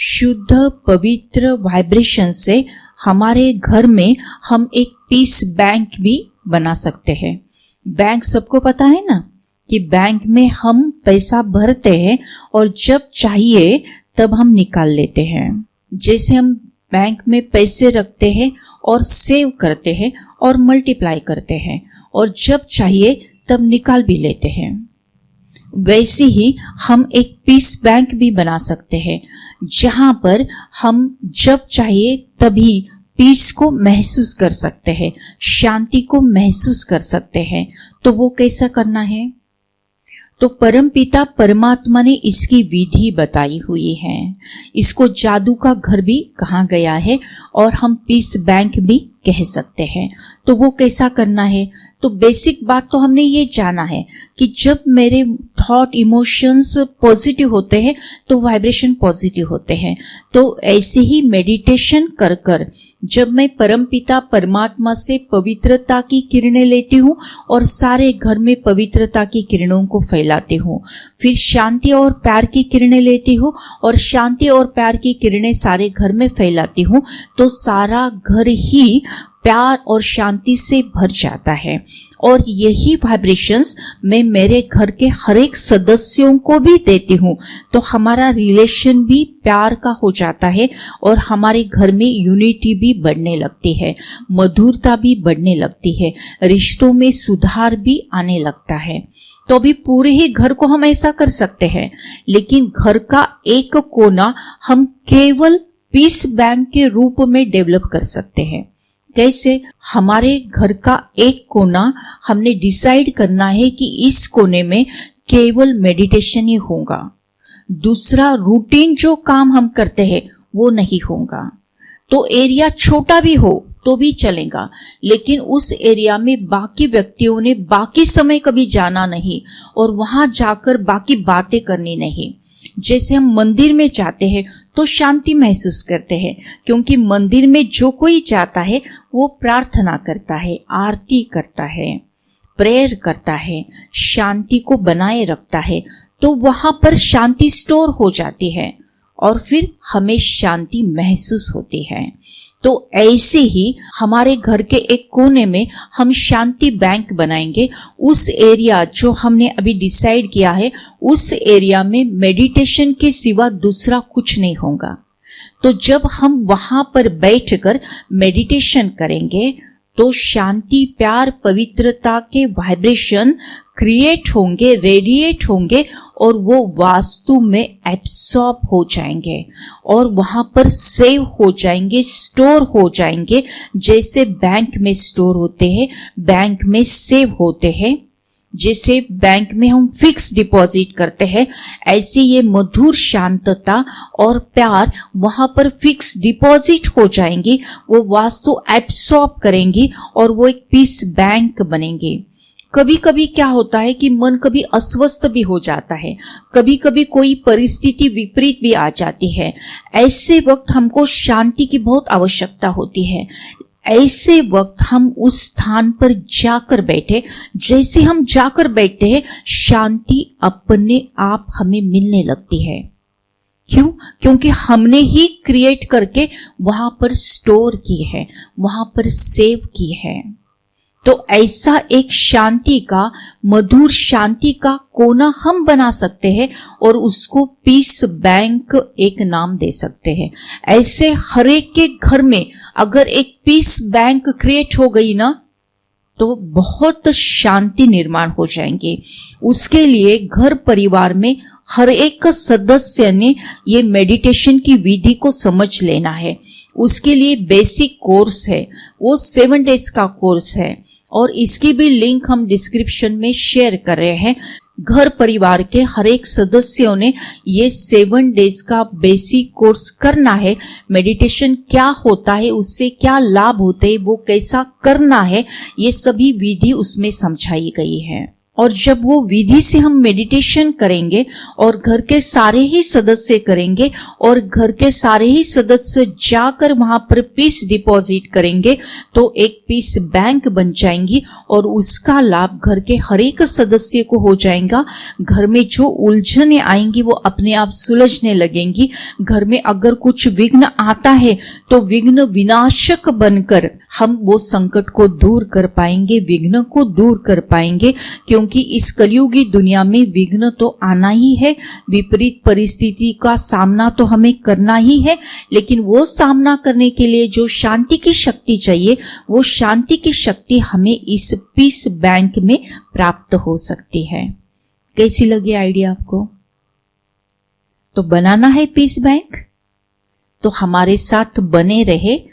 शुद्ध पवित्र वाइब्रेशन से हमारे घर में हम एक पीस बैंक भी बना सकते हैं। बैंक सबको पता है ना कि बैंक में हम पैसा भरते हैं और जब चाहिए तब हम निकाल लेते हैं। जैसे हम बैंक में पैसे रखते हैं और सेव करते हैं और मल्टीप्लाई करते हैं और जब चाहिए तब निकाल भी लेते हैं, वैसे ही हम एक पीस बैंक भी बना सकते हैं जहां पर हम जब चाहिए तभी पीस को महसूस कर सकते हैं, शांति को महसूस कर सकते हैं। तो वो कैसा करना है? तो परमपिता परमात्मा ने इसकी विधि बताई हुई है। इसको जादू का घर भी कहा गया है और हम पीस बैंक भी कह सकते हैं। तो वो कैसा करना है? तो बेसिक बात तो हमने ये जाना है कि जब मेरे थॉट इमोशंस पॉजिटिव होते हैं तो वाइब्रेशन पॉजिटिव होते हैं। तो ऐसे ही मेडिटेशन कर कर जब मैं परमपिता परमात्मा से पवित्रता की किरणें लेती हूँ और सारे घर में पवित्रता की किरणों को फैलाती हूँ, फिर शांति और प्यार की किरणें लेती हूँ और शांति और प्यार की किरणें सारे घर में फैलाती हूँ, तो सारा घर ही प्यार और शांति से भर जाता है। और यही वाइब्रेशंस मैं मेरे घर के हर एक सदस्यों को भी देती हूँ, तो हमारा रिलेशन भी प्यार का हो जाता है और हमारे घर में यूनिटी भी बढ़ने लगती है, मधुरता भी बढ़ने लगती है, रिश्तों में सुधार भी आने लगता है। तो अभी पूरे ही घर को हम ऐसा कर सकते हैं, लेकिन घर का एक कोना हम केवल पीस बैंक के रूप में डेवलप कर सकते हैं। कैसे? हमारे घर का एक कोना हमने डिसाइड करना है कि इस कोने में केवल मेडिटेशन ही होगा, दूसरा रूटीन जो काम हम करते हैं वो नहीं होगा। तो एरिया छोटा भी हो तो भी चलेगा, लेकिन उस एरिया में बाकी व्यक्तियों ने बाकी समय कभी जाना नहीं और वहां जाकर बाकी बातें करनी नहीं। जैसे हम मंदिर में जाते हैं तो शांति महसूस करते हैं, क्योंकि मंदिर में जो कोई जाता है वो प्रार्थना करता है, आरती करता है, प्रेयर करता है, शांति को बनाए रखता है, तो वहां पर शांति स्टोर हो जाती है और फिर हमें शांति महसूस होती है। तो ऐसे ही हमारे घर के एक कोने में हम शांति बैंक बनाएंगे। उस एरिया जो हमने अभी डिसाइड किया है, उस एरिया में मेडिटेशन के सिवा दूसरा कुछ नहीं होगा। तो जब हम वहां पर बैठकर मेडिटेशन करेंगे तो शांति, प्यार, पवित्रता के वाइब्रेशन क्रिएट होंगे, रेडिएट होंगे और वो वास्तु में एब्सॉर्ब हो जाएंगे और वहां पर सेव हो जाएंगे, स्टोर हो जाएंगे। जैसे बैंक में स्टोर होते हैं, बैंक में सेव होते हैं, जैसे बैंक में हम फिक्स डिपॉजिट करते हैं, ऐसे ये मधुर शांतता और प्यार वहां पर फिक्स डिपॉजिट हो जाएंगी, वो वास्तु एब्सॉर्ब करेंगी और वो एक पीस बैंक बनेंगे। कभी कभी क्या होता है कि मन कभी अस्वस्थ भी हो जाता है, कभी कभी कोई परिस्थिति विपरीत भी आ जाती है। ऐसे वक्त हमको शांति की बहुत आवश्यकता होती है। ऐसे वक्त हम उस स्थान पर जाकर बैठे, जैसे हम जाकर बैठते हैं शांति अपने आप हमें मिलने लगती है। क्यों? क्योंकि हमने ही क्रिएट करके वहां पर स्टोर की है, वहां पर सेव की है। तो ऐसा एक शांति का, मधुर शांति का कोना हम बना सकते हैं और उसको पीस बैंक एक नाम दे सकते हैं। ऐसे हर एक के घर में अगर एक पीस बैंक क्रिएट हो गई ना, तो बहुत शांति निर्माण हो जाएंगे। उसके लिए घर परिवार में हर एक सदस्य ने ये मेडिटेशन की विधि को समझ लेना है। उसके लिए बेसिक कोर्स है, वो 7 डेज का कोर्स है और इसकी भी लिंक हम डिस्क्रिप्शन में शेयर कर रहे हैं। घर परिवार के हर एक सदस्यों ने ये 7 डेज का बेसिक कोर्स करना है। मेडिटेशन क्या होता है, उससे क्या लाभ होते हैं, वो कैसा करना है, ये सभी विधि उसमें समझाई गई है। और जब वो विधि से हम मेडिटेशन करेंगे और घर के सारे ही सदस्य करेंगे और घर के सारे ही सदस्य जाकर वहां पर पीस डिपॉजिट करेंगे तो एक पीस बैंक बन जाएंगी और उसका लाभ घर के हर एक सदस्य को हो जाएगा। घर में जो उलझने आएंगी वो अपने आप सुलझने लगेंगी। घर में अगर कुछ विघ्न आता है तो विघ्न विनाशक बनकर हम वो संकट को दूर कर पाएंगे, विघ्न को दूर कर पाएंगे। क्योंकि इस कलयुगी दुनिया में विघ्न तो आना ही है, विपरीत परिस्थिति का सामना तो हमें करना ही है, लेकिन वो सामना करने के लिए जो शांति की शक्ति चाहिए वो शांति की शक्ति हमें इस पीस बैंक में प्राप्त हो सकती है। कैसी लगी आइडिया आपको? तो बनाना है पीस बैंक, तो हमारे साथ बने रहे